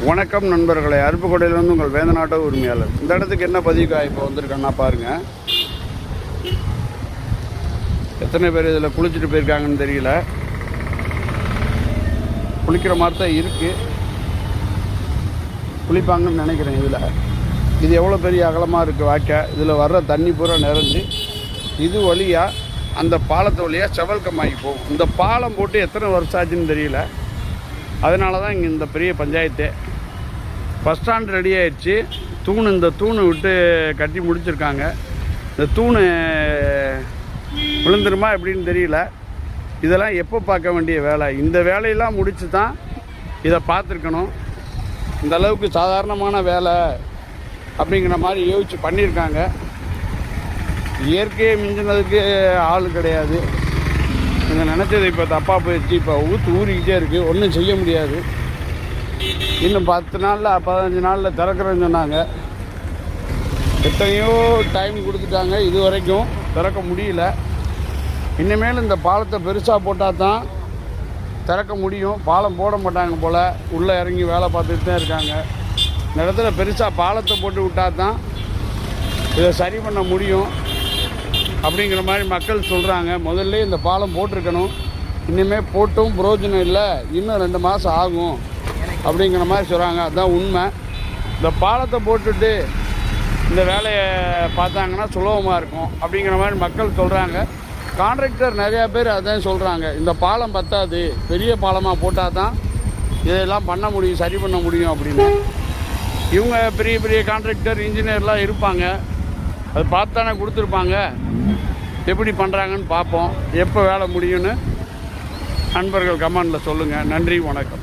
வணக்கம் நண்பர்களே, அருப்புக்கோட்டையிலிருந்து உங்கள் வேந்தநாட்ட உரிமையாளர். இந்த இடத்துக்கு என்ன பதிவுக்கா இப்போ வந்திருக்கேன்னா பாருங்கள். எத்தனை பேர் இதில் குளிச்சுட்டு போயிருக்காங்கன்னு தெரியல. குளிக்கிற மாதிரி தான் இருக்குது, குளிப்பாங்கன்னு நினைக்கிறேன். இது எவ்வளோ பெரிய அகலமாக இருக்குது வாய்க்கால். இதில் வர்ற தண்ணி பூரா நிறைஞ்சு இது வழியாக அந்த பாலத்து வழியாக செவல்கம்மாய்க்கு போகும். இந்த பாலம் போட்டு எத்தனை வருஷம் ஆச்சுன்னு தெரியல. அதனால தான் இங்கே இந்த பெரிய பஞ்சாயத்து. பஸ் ஸ்டாண்ட் ரெடி ஆகிடுச்சு. இந்த தூணு விட்டு கட்டி முடிச்சிருக்காங்க. இந்த தூணு விழுந்துருமா எப்படின்னு தெரியல. இதெல்லாம் எப்போ பார்க்க வேண்டிய வேலை. இந்த வேலையெல்லாம் முடித்து தான் இதை பார்த்துருக்கணும். இந்த அளவுக்கு சாதாரணமான வேலை அப்படிங்கிற மாதிரி யோசித்து பண்ணியிருக்காங்க. இயற்கையை மிஞ்சினதுக்கு ஆள் கிடையாது. நீங்கள் நினச்சது இப்போ தப்பாக போயிடுச்சு. இப்போ ஊறிக்கிட்டே இருக்குது, ஒன்றும் செய்ய முடியாது. இன்னும் 10 நாளில் 15 நாளில் திறக்கிறேன்னு சொன்னாங்க. எத்தனையோ டைம் கொடுத்துட்டாங்க, இது வரைக்கும் திறக்க முடியல. இனிமேல் இந்த பாலத்தை பெருசாக போட்டால் தான் திறக்க முடியும். பாலம் போட மாட்டாங்க போல், உள்ளே இறங்கி வேலை பார்த்துட்டு தான் இருக்காங்க. இந்த இடத்துல பெருசாக பாலத்தை போட்டு விட்டால் தான் இதை சரி பண்ண முடியும் அப்படிங்கிற மாதிரி மக்கள் சொல்கிறாங்க. முதல்ல இந்த பாலம் போட்டிருக்கணும். இனிமேல் போட்டும் பிரயோஜனம் இல்லை, இன்னும் 2 மாதம் ஆகும் அப்படிங்கிற மாதிரி சொல்கிறாங்க. அதுதான் உண்மை. இந்த பாலத்தை போட்டுட்டு இந்த வேலையை பார்த்தாங்கன்னா சுலபமாக இருக்கும் அப்படிங்கிற மாதிரி மக்கள் சொல்கிறாங்க. கான்ட்ராக்டர் நிறையா பேர் அதான் சொல்கிறாங்க. இந்த பாலம் பத்தாது, பெரிய பாலமாக போட்டால் தான் இதெல்லாம் பண்ண முடியும், சரி பண்ண முடியும் அப்படின்னு. இவங்க பெரிய பெரிய கான்ட்ராக்டர் இன்ஜினியர்லாம் இருப்பாங்க, அது பார்த்து தானே கொடுத்துருப்பாங்க. எப்படி பண்ணுறாங்கன்னு பார்ப்போம். எப்போ வேலை முடியும்னு நண்பர்கள் கமெண்டில் சொல்லுங்கள். நன்றி, வணக்கம்.